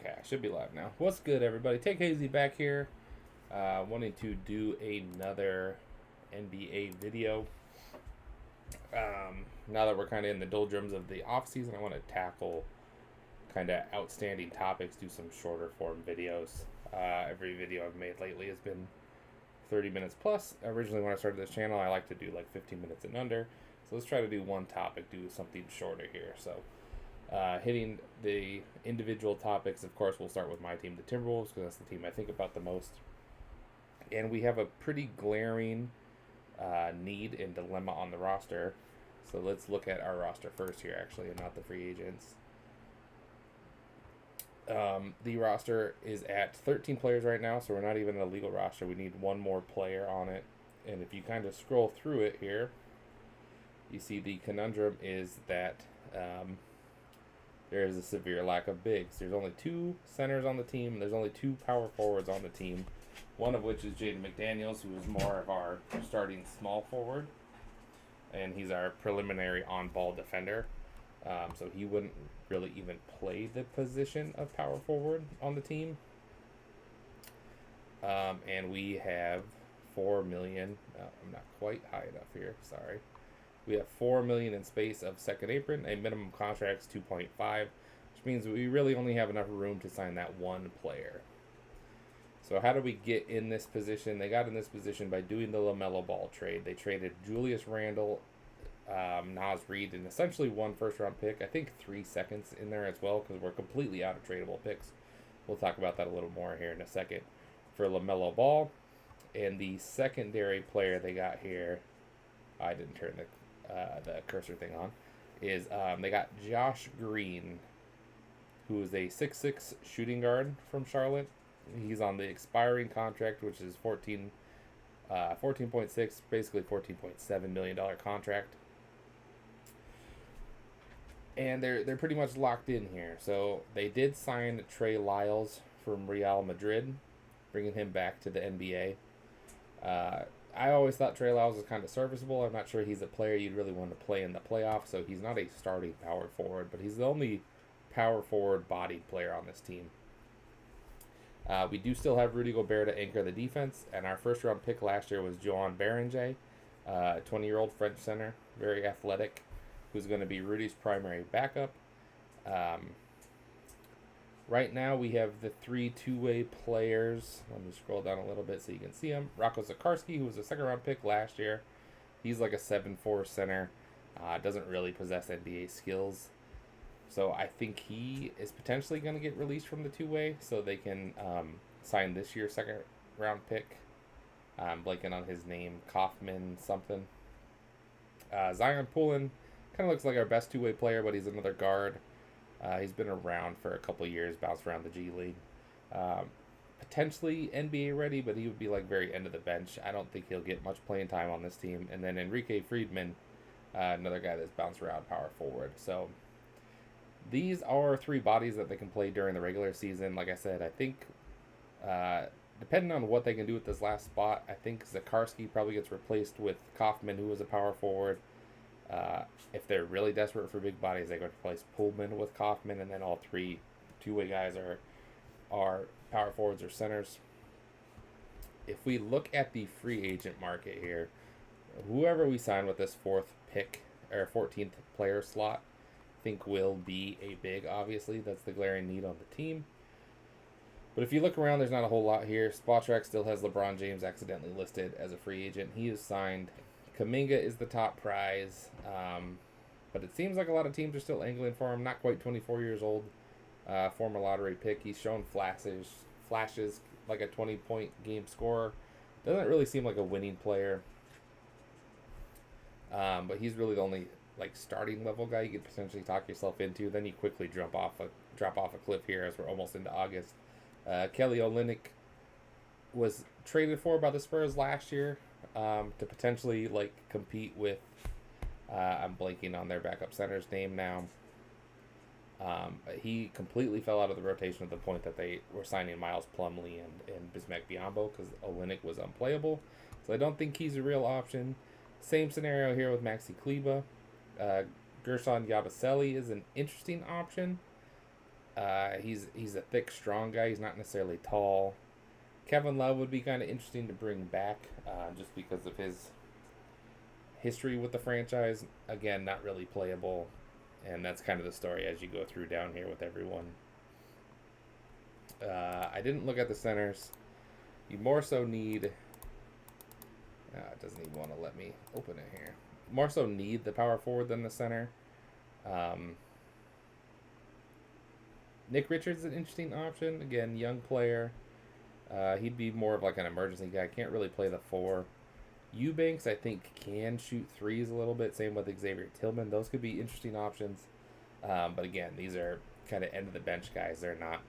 Okay, I should be live now. What's good, everybody? Take Hazy back here. Wanting to do another NBA video. Now that we're kind of in the doldrums of the off season, I want to tackle kind of outstanding topics. Do some shorter form videos. Every video I've made lately has been 30 minutes plus. Originally, when I started this channel, I like to do like 15 minutes and under. So let's try to do one topic, do something shorter here. So. Hitting the individual topics, of course, we'll start with my team, the Timberwolves, because that's the team I think about the most. And we have a pretty glaring need and dilemma on the roster. So let's look at our roster first here, actually, and not the free agents. The roster is at 13 players right now, so we're not even a legal roster. We need one more player on it. And if you kind of scroll through it here, you see the conundrum is that there is a severe lack of bigs. There's only 2 centers on the team. There's only 2 power forwards on the team, one of which is Jaden McDaniels, who is more of our starting small forward, and he's our preliminary on-ball defender. So he wouldn't really even play the position of power forward on the team. And we have $4 million. I'm not quite high enough here. Sorry. We have $4 million in space of second apron. A minimum contract is 2.5, which means we really only have enough room to sign that one player. So how do we get in this position? They got in this position by doing the LaMelo Ball trade. They traded Julius Randle, Naz Reid, and essentially 1 first-round pick. I think 3 seconds in there as well, because we're completely out of tradable picks. We'll talk about that a little more here in a second. For LaMelo Ball, and the secondary player they got here, I didn't turn the cursor thing on, is they got Josh Green, who is a 6'6" shooting guard from Charlotte. He's on the expiring contract, which is 14.6, basically $14.7 million contract. And they're pretty much locked in here. So they did sign Trey Lyles from Real Madrid, bringing him back to the NBA. I always thought Trey Lyles was kind of serviceable. I'm not sure he's a player you'd really want to play in the playoffs, so he's not a starting power forward, but he's the only power forward bodied player on this team. We do still have Rudy Gobert to anchor the defense, and our first round pick last year was Joan Berenger, 20-year-old French center, very athletic, who's going to be Rudy's primary backup. Right now, we have the 3 two-way players. Let me scroll down a little bit so you can see them. Rocco Zikarsky, who was a second-round pick last year. He's like a 7'4" center. Doesn't really possess NBA skills. So I think he is potentially going to get released from the two-way so they can sign this year's second-round pick. I'm blanking on his name. Kaufman something. Zion Poulin kind of looks like our best two-way player, but he's another guard. He's been around for a couple of years, bounced around the G League. Potentially NBA ready, but he would be like very end of the bench. I don't think he'll get much playing time on this team. And then Enrique Friedman, another guy that's bounced around power forward. So these are 3 bodies that they can play during the regular season. Like I said, I think depending on what they can do with this last spot, I think Zikarsky probably gets replaced with Kaufman, who was a power forward. If they're really desperate for big bodies, they go to replace Pullman with Kaufman, and then all 3 two-way guys are power forwards or centers. If we look at the free agent market here, whoever we sign with this 4th pick or 14th player slot, I think will be a big. Obviously, that's the glaring need on the team. But if you look around, there's not a whole lot here. Spotrac still has LeBron James accidentally listed as a free agent. He is signed. Kuminga is the top prize, but it seems like a lot of teams are still angling for him. Not quite 24 years old, former lottery pick. He's shown flashes like a 20-point game scorer. Doesn't really seem like a winning player, but he's really the only like starting level guy you could potentially talk yourself into. Then you quickly drop off a cliff here as we're almost into August. Kelly Olynyk was traded for by the Spurs last year. To potentially like compete with I'm blanking on their backup center's name now. But he completely fell out of the rotation at the point that they were signing Miles Plumlee and Bismack Biyombo because Olynyk was unplayable. So I don't think he's a real option. Same scenario here with Maxi Kleba. Gershon Yabusele is an interesting option. He's a thick, strong guy. He's not necessarily tall. Kevin Love would be kind of interesting to bring back, just because of his history with the franchise. Again, not really playable, and that's kind of the story as you go through down here with everyone. I didn't look at the centers. You more so need. It doesn't even want to let me open it here. More so need the power forward than the center. Um, Nick Richards is an interesting option. Again, young player. He'd be more of like an emergency guy. Can't really play the four. Eubanks, I think, can shoot threes a little bit. Same with Xavier Tillman. Those could be interesting options. But again, these are kind of end of the bench guys. They're not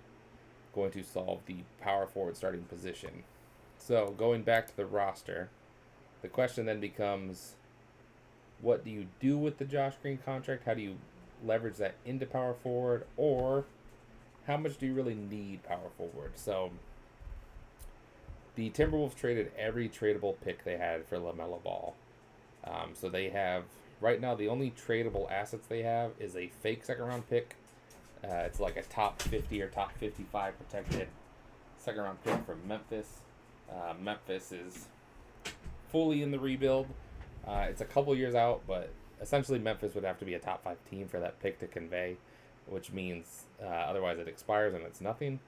going to solve the power forward starting position. So going back to the roster, the question then becomes, what do you do with the Josh Green contract? How do you leverage that into power forward? Or how much do you really need power forward? So the Timberwolves traded every tradable pick they had for LaMelo Ball. So they have, right now, the only tradable assets they have is a fake second round pick. It's like a top 50 or top 55 protected second round pick from Memphis. Memphis is fully in the rebuild. It's a couple years out, but essentially Memphis would have to be a top 5 team for that pick to convey, which means otherwise it expires and it's nothing.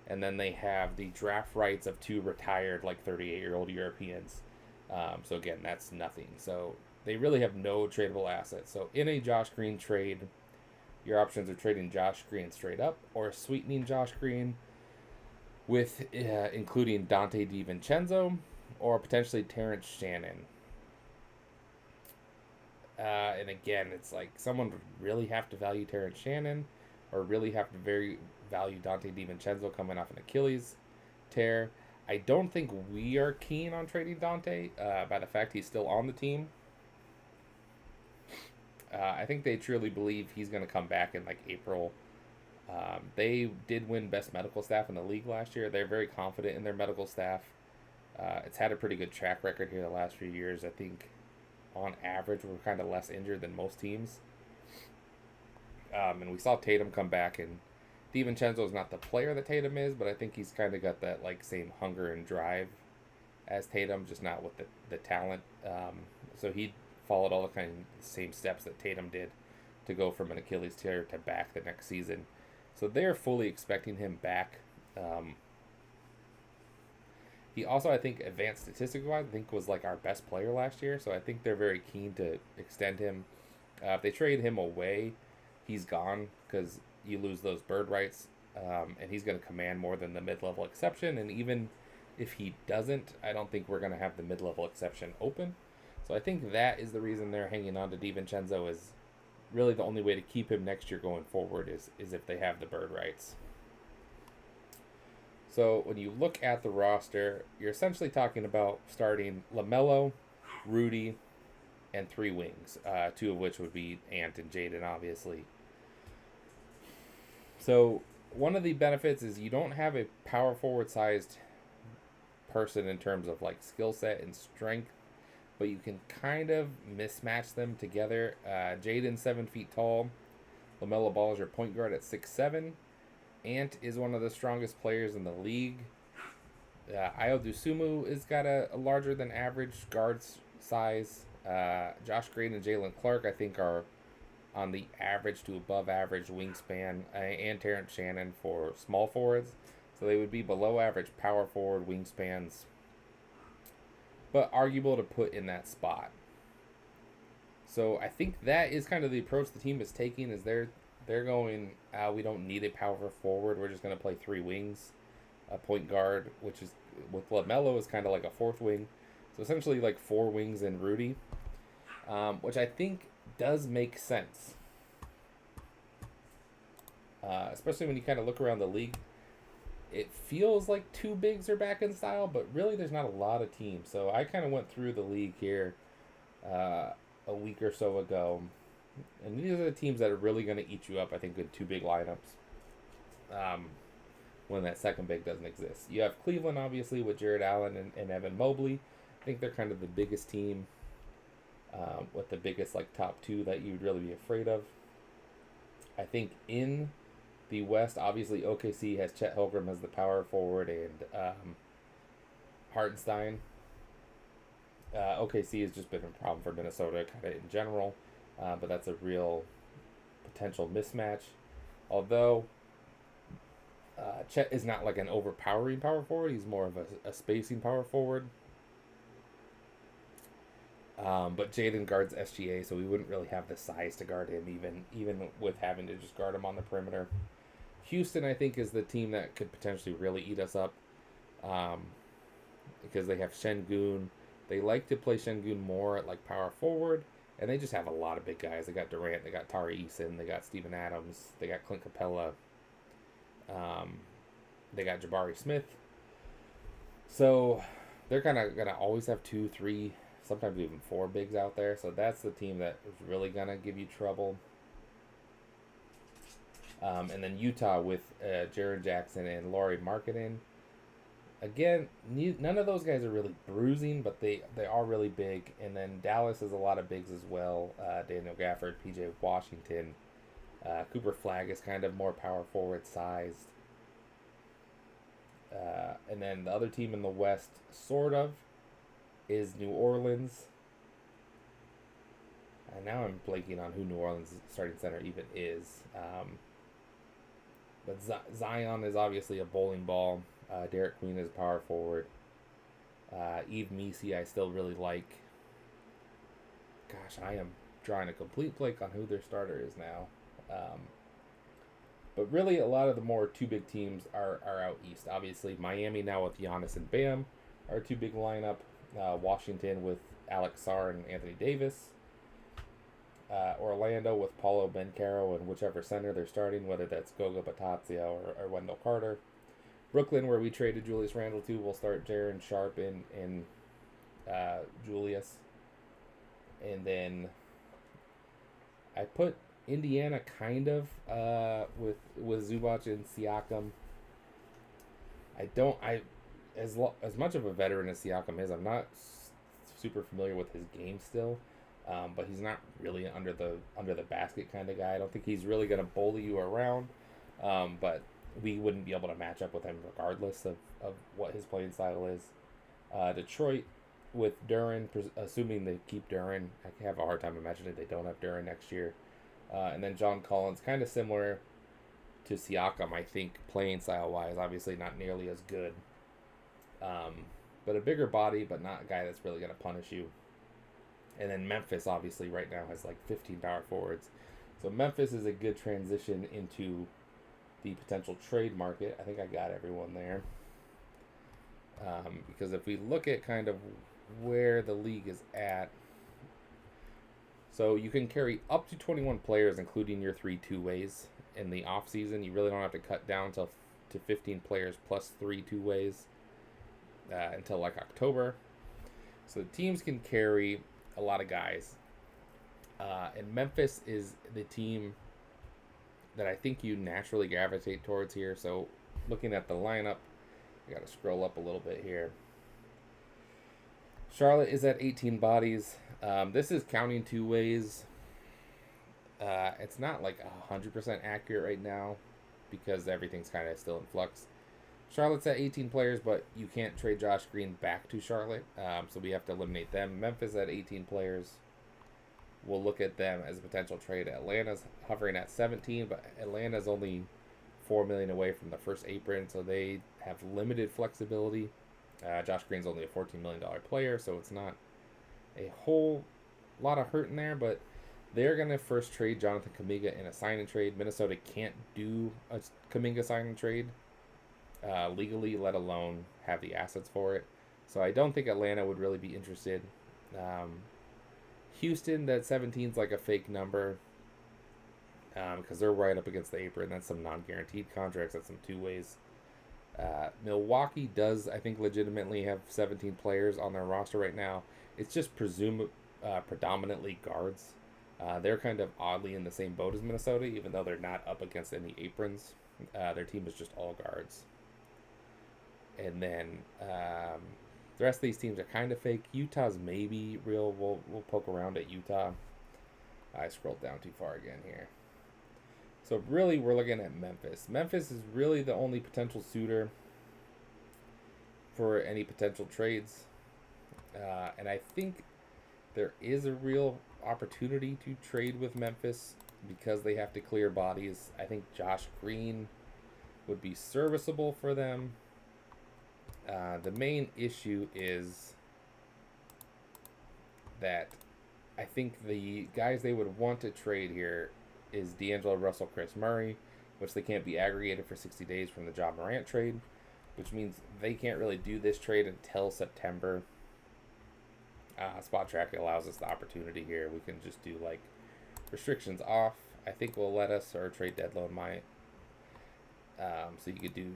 And then they have the draft rights of 2 retired, like 38-year-old Europeans. So again, that's nothing. So they really have no tradable assets. So in a Josh Green trade, your options are trading Josh Green straight up or sweetening Josh Green with including Dante DiVincenzo or potentially Terrence Shannon. And again, it's like someone would really have to value Terrence Shannon or really have to value Dante DiVincenzo coming off an Achilles tear. I don't think we are keen on trading Dante by the fact he's still on the team. I think they truly believe he's going to come back in like April. They did win best medical staff in the league last year. They're very confident in their medical staff. It's had a pretty good track record here the last few years. I think on average we're kind of less injured than most teams. And we saw Tatum come back, and DiVincenzo is not the player that Tatum is, but I think he's kind of got that like same hunger and drive as Tatum, just not with the talent. So he followed all the kind of same steps that Tatum did to go from an Achilles tear to back the next season. So they're fully expecting him back. He also, I think, advanced statistic-wise, I think was like our best player last year. So I think they're very keen to extend him. If they trade him away, he's gone because you lose those bird rights, and he's going to command more than the mid-level exception. And even if he doesn't, I don't think we're going to have the mid-level exception open. So I think that is the reason they're hanging on to DiVincenzo. Is really the only way to keep him next year going forward is if they have the bird rights. So when you look at the roster, you're essentially talking about starting LaMelo, Rudy, and 3 wings, 2 of which would be Ant and Jaden, obviously. So one of the benefits is you don't have a power forward sized person in terms of like skill set and strength, but you can kind of mismatch them together. Jaden's 7 feet tall. LaMelo Ball is your point guard at 6'7". Ant is one of the strongest players in the league. Ayo Dosunmu has got a larger than average guard size. Josh Green and Jalen Clark, I think, are on the average to above average wingspan, and Terrence Shannon for small forwards. So they would be below average power forward wingspans, but arguable to put in that spot. So I think that is kind of the approach the team is taking, is they're going, we don't need a power forward. We're just going to play 3 wings, a point guard, which is with LaMelo is kind of like a 4th wing. So essentially like 4 wings and Rudy, which I think does make sense. Especially when you kind of look around the league. It feels like 2 bigs are back in style, but really there's not a lot of teams. So I kind of went through the league here a week or so ago. And these are the teams that are really going to eat you up, I think, with 2 big lineups. When that second big doesn't exist. You have Cleveland, obviously, with Jared Allen and Evan Mobley. I think they're kind of the biggest team with the biggest like top 2 that you'd really be afraid of. I think in The West, obviously, OKC has Chet Holmgren as the power forward and Hartenstein. OKC has just been a problem for Minnesota kind of in general, but that's a real potential mismatch. Although Chet is not like an overpowering power forward, he's more of a spacing power forward. But Jaden guards SGA, so we wouldn't really have the size to guard him, even with having to just guard him on the perimeter. Houston, I think, is the team that could potentially really eat us up, because they have Şengün. They like to play Şengün more at like power forward, and they just have a lot of big guys. They got Durant, they got Tari Eason, they got Steven Adams, they got Clint Capella, they got Jabari Smith. So they're kind of gonna always have 2, 3, sometimes even 4 bigs out there. So that's the team that is really gonna give you trouble. And then Utah with Jaren Jackson and Lauri Markkanen. Again, none of those guys are really bruising, but they are really big. And then Dallas has a lot of bigs as well. Daniel Gafford, PJ Washington. Cooper Flagg is kind of more power forward sized. And then the other team in the West, sort of, is New Orleans. And now I'm blanking on who New Orleans' starting center even is. But Zion is obviously a bowling ball. Derek Queen is power forward. Yves Missi I still really like. Gosh, I am drawing a complete blank on who their starter is now. But really, a lot of the more 2 big teams are out east. Obviously, Miami now with Giannis and Bam are 2 big lineup. Washington with Alex Sarr and Anthony Davis. Orlando with Paulo Banchero and whichever center they're starting, whether that's Goga Batazia or Wendell Carter. Brooklyn, where we traded Julius Randle to, will start Jaron Sharp and Julius. And then I put Indiana kind of with Zubac and Siakam. As much of a veteran as Siakam is, I'm not super familiar with his game still. But he's not really under the basket kind of guy. I don't think he's really going to bully you around. But we wouldn't be able to match up with him regardless of what his playing style is. Detroit with Duren, assuming they keep Duren. I have a hard time imagining they don't have Duren next year. And then John Collins, kind of similar to Siakam, I think, playing style-wise. Obviously not nearly as good. But a bigger body, but not a guy that's really going to punish you. And then Memphis, obviously, right now has like 15 power forwards. So Memphis is a good transition into the potential trade market. I think I got everyone there. Because if we look at kind of where the league is at, so you can carry up to 21 players, including your 3 two-ways in the offseason. You really don't have to cut down to 15 players plus 3 two-ways until like October. So the teams can carry a lot of guys. And Memphis is the team that I think you naturally gravitate towards here. So looking at the lineup, I got to scroll up a little bit here. Charlotte is at 18 bodies. This is counting two-ways. It's not like 100% accurate right now because everything's kind of still in flux. Charlotte's at 18 players, but you can't trade Josh Green back to Charlotte, so we have to eliminate them. Memphis at 18 players. We'll look at them as a potential trade. Atlanta's hovering at 17, but Atlanta's only $4 million away from the first apron, so they have limited flexibility. Josh Green's only a $14 million player, so it's not a whole lot of hurt in there, but they're going to first trade Jonathan Kuminga in a sign-and trade. Minnesota can't do a Kuminga sign-and trade legally, let alone have the assets for it. So I don't think Atlanta would really be interested. Houston, that 17 is like a fake number because they're right up against the apron. That's some non-guaranteed contracts. That's some two-ways. Milwaukee does, I think, legitimately have 17 players on their roster right now. It's just predominantly guards. They're kind of oddly in the same boat as Minnesota, even though they're not up against any aprons. Their team is just all guards. And then the rest of these teams are kind of fake. Utah's maybe real. We'll poke around at Utah. I scrolled down too far again here. So really, we're looking at Memphis. Memphis is really the only potential suitor for any potential trades. And I think there is a real opportunity to trade with Memphis because they have to clear bodies. I think Josh Green would be serviceable for them. The main issue is that I think the guys they would want to trade here is D'Angelo Russell, Chris Murray, which they can't be aggregated for 60 days from the Ja Morant trade, which means they can't really do this trade until September. Spot Track allows us the opportunity here. We can just do like restrictions off. I think will let us, or trade deadline might. So you could do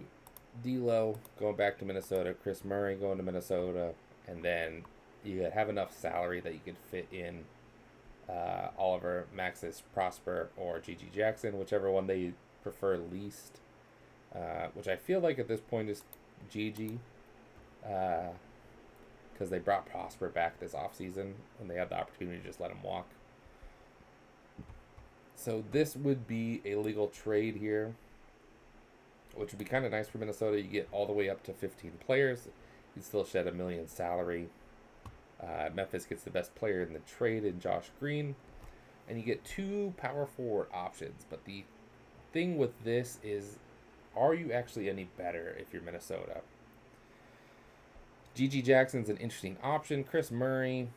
D'Lo going back to Minnesota, Chris Murray going to Minnesota, and then you could have enough salary that you could fit in Oliver, Maxis, Prosper, or GG Jackson, whichever one they prefer least. Which I feel like at this point is GG. Because they brought Prosper back this offseason and they had the opportunity to just let him walk. So this would be a legal trade here, which would be kind of nice for Minnesota. You get all the way up to 15 players. You'd still shed $1 million salary. Memphis gets the best player in the trade in Josh Green. And you get 2 power forward options. But the thing with this is, are you actually any better if you're Minnesota? GG Jackson's an interesting option. Chris Murray,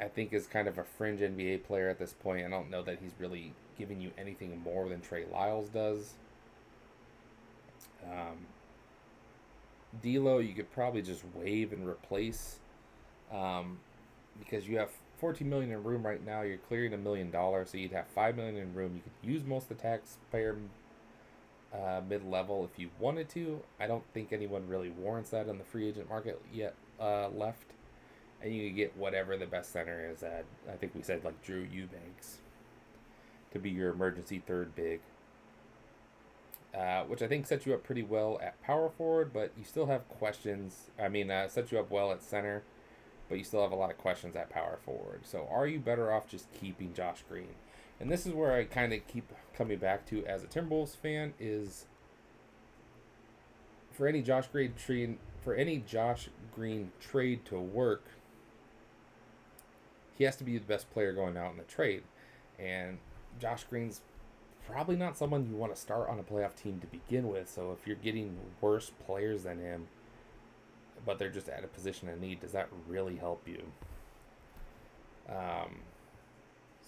I think, is kind of a fringe NBA player at this point. I don't know that he's really giving you anything more than Trey Lyles does. D'Lo, you could probably just waive and replace, because you have $14 million in room right now. You're clearing $1 million, so you'd have $5 million in room. You could use most of the taxpayer mid-level if you wanted to. I don't think anyone really warrants that in the free agent market yet left. And you can get whatever the best center is at. I think we said like Drew Eubanks to be your emergency third big. Which I think sets you up pretty well at power forward, but you still have questions. Sets you up well at center, but you still have a lot of questions at power forward. So are you better off just keeping Josh Green? And this is where I kind of keep coming back to as a Timberwolves fan is for any Josh Green trade to work, he has to be the best player going out in the trade. And Josh Green's probably not someone you want to start on a playoff team to begin with. So if you're getting worse players than him, but they're just at a position of need, does that really help you?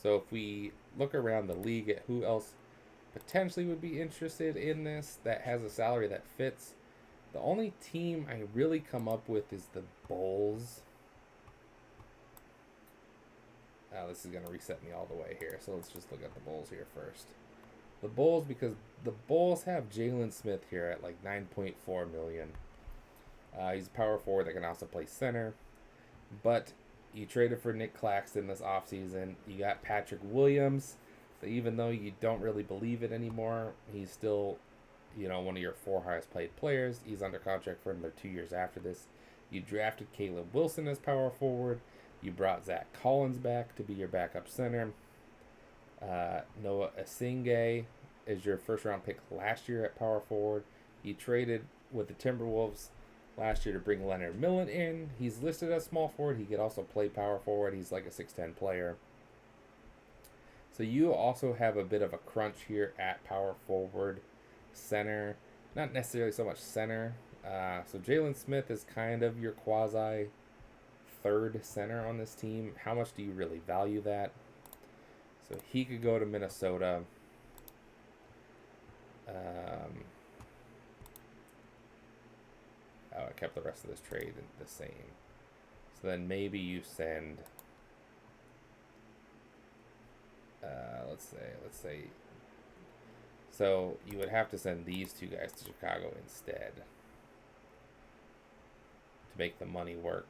So if we look around the league at who else potentially would be interested in this that has a salary that fits, the only team I really come up with is the Bulls. This is going to reset me all the way here, so let's just look at the Bulls here first. The Bulls, because the Bulls have Jalen Smith here at like $9.4 million. He's a power forward that can also play center. But you traded for Nick Claxton this offseason. You got Patrick Williams. So even though you don't really believe it anymore, he's still, one of your 4 highest paid players. He's under contract for another 2 years after this. You drafted Caleb Wilson as power forward. You brought Zach Collins back to be your backup center. Noah Asingay is your first-round pick last year at power forward. You traded with the Timberwolves last year to bring Leonard Millen in. He's listed as small forward. He could also play power forward. He's like a 6'10 player. So you also have a bit of a crunch here at power forward, center. Not necessarily so much center. So Jalen Smith is kind of your quasi third center on this team. How much do you really value that? So he could go to Minnesota. I kept the rest of this trade the same. So then maybe you send, let's say, so you would have to send these 2 guys to Chicago instead to make the money work.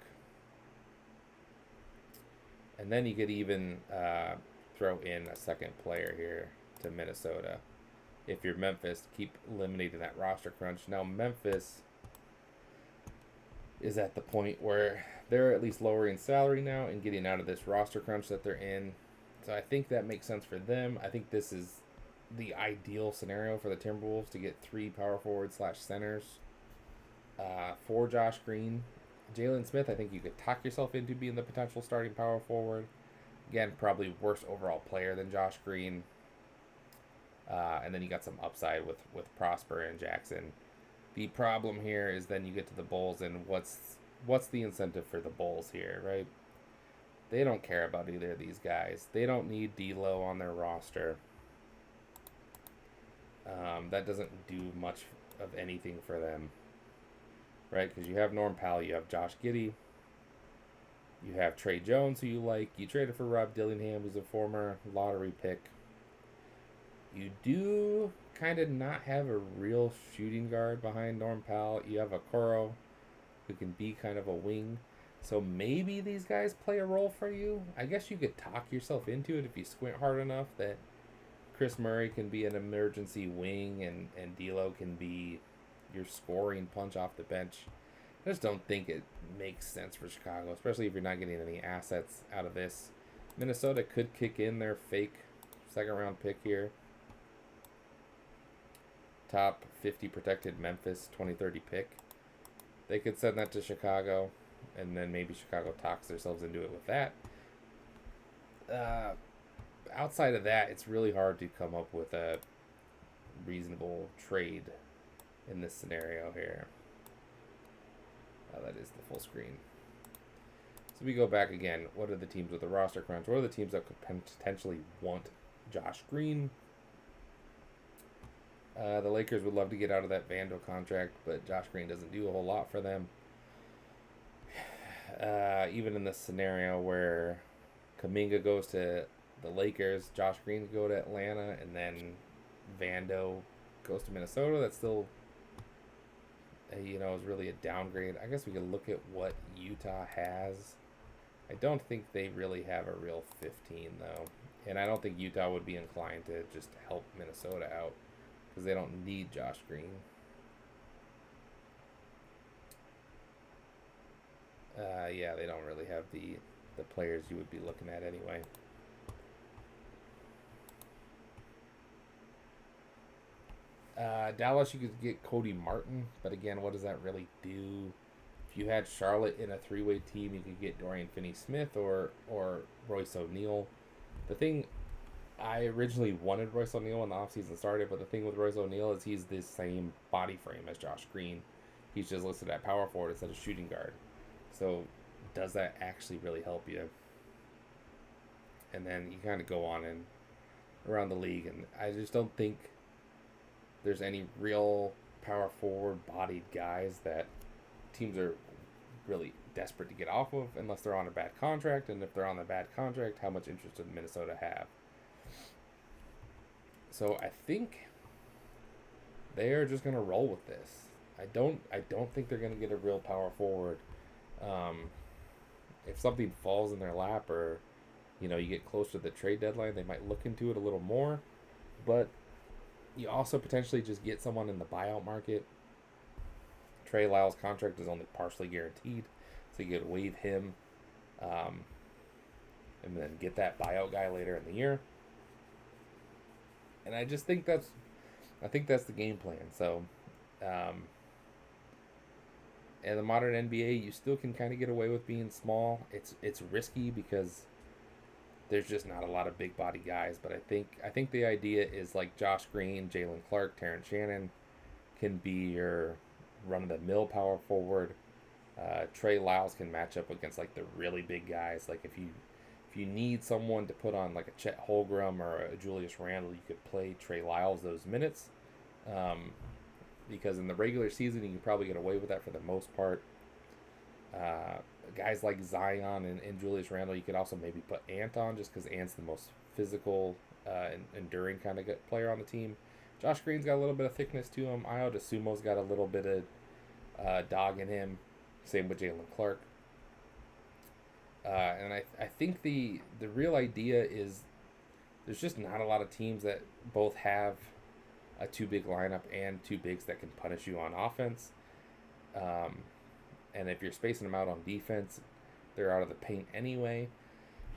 And then you could even throw in a second player here to Minnesota if you're Memphis to keep eliminating that roster crunch. Now Memphis is at the point where they're at least lowering salary now and getting out of this roster crunch that they're in. So I think that makes sense for them. I think this is the ideal scenario for the Timberwolves to get 3 power forwards slash centers for Josh Green. Jalen Smith, I think you could talk yourself into being the potential starting power forward. Again, probably worse overall player than Josh Green. And then you got some upside with Prosper and Jackson. The problem here is then you get to the Bulls, and what's the incentive for the Bulls here, right? They don't care about either of these guys. They don't need D'Lo on their roster. That doesn't do much of anything for them, right? Because you have Norm Powell, you have Josh Giddey, you have Trey Jones, who you like. You traded for Rob Dillingham, who's a former lottery pick. You do kind of not have a real shooting guard behind Norm Powell. You have a Okoro, who can be kind of a wing. So maybe these guys play a role for you. I guess you could talk yourself into it if you squint hard enough that Chris Murray can be an emergency wing and D'Lo can be your scoring punch off the bench. I just don't think it makes sense for Chicago, especially if you're not getting any assets out of this. Minnesota could kick in their fake second round pick here. Top 50 protected Memphis 2030 pick. They could send that to Chicago, and then maybe Chicago talks themselves into it with that. Outside of that, it's really hard to come up with a reasonable trade in this scenario here. That is the full screen. So we go back again. What are the teams with the roster crunch? What are the teams that could potentially want Josh Green? The Lakers would love to get out of that Vando contract, but Josh Green doesn't do a whole lot for them. Even in this scenario where Kuminga goes to the Lakers, Josh Green could go to Atlanta, and then Vando goes to Minnesota, that's still, is really a downgrade. I guess we could look at what Utah has. I don't think they really have a real 15, though. And I don't think Utah would be inclined to just help Minnesota out, because they don't need Josh Green. Yeah, they don't really have the players you would be looking at anyway. Dallas, you could get Cody Martin, but again, what does that really do? If you had Charlotte in a three-way team, you could get Dorian Finney-Smith or Royce O'Neal. The thing, I originally wanted Royce O'Neal when the offseason started, but the thing with Royce O'Neal is he's the same body frame as Josh Green. He's just listed at power forward instead of shooting guard. So does that actually really help you? And then you kind of go on and around the league, and I just don't think there's any real power forward bodied guys that teams are really desperate to get off of unless they're on a bad contract. And if they're on a bad contract, how much interest does Minnesota have? So I think they are just going to roll with this. I don't think they're going to get a real power forward. If something falls in their lap, or you get close to the trade deadline, they might look into it a little more. But you also potentially just get someone in the buyout market. Trey Lyles' contract is only partially guaranteed, so you could waive him, and then get that buyout guy later in the year. And I just think that's the game plan. So, in the modern NBA, you still can kind of get away with being small. It's risky because there's just not a lot of big body guys, but I think the idea is like Josh Green, Jalen Clark, Terrence Shannon can be your run-of-the-mill power forward. Trey Lyles can match up against like the really big guys. Like if you need someone to put on like a Chet Holmgren or a Julius Randle, you could play Trey Lyles those minutes. Because in the regular season, you can probably get away with that for the most part. Guys like Zion and Julius Randle, you could also maybe put Ant on just because Ant's the most physical and enduring kind of player on the team. Josh Green's got a little bit of thickness to him. Ayo DeSumo's got a little bit of dog in him. Same with Jalen Clark. And I think the real idea is there's just not a lot of teams that both have a two big lineup and two bigs that can punish you on offense. And if you're spacing them out on defense, they're out of the paint anyway.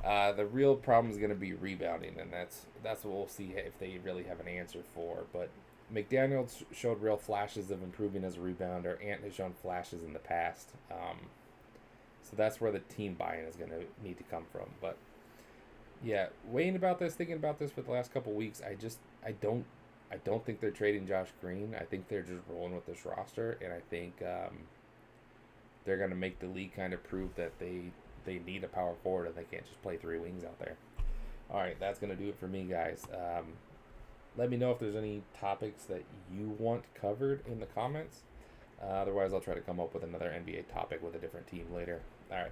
The real problem is going to be rebounding, and that's what we'll see if they really have an answer for. But McDaniels showed real flashes of improving as a rebounder. Ant has shown flashes in the past. So that's where the team buy-in is going to need to come from. But yeah, thinking about this for the last couple weeks, I don't think they're trading Josh Green. I think they're just rolling with this roster, and I think they're going to make the league kind of prove that they need a power forward and they can't just play three wings out there. All right, that's going to do it for me, guys. Let me know if there's any topics that you want covered in the comments. Otherwise, I'll try to come up with another NBA topic with a different team later. All right.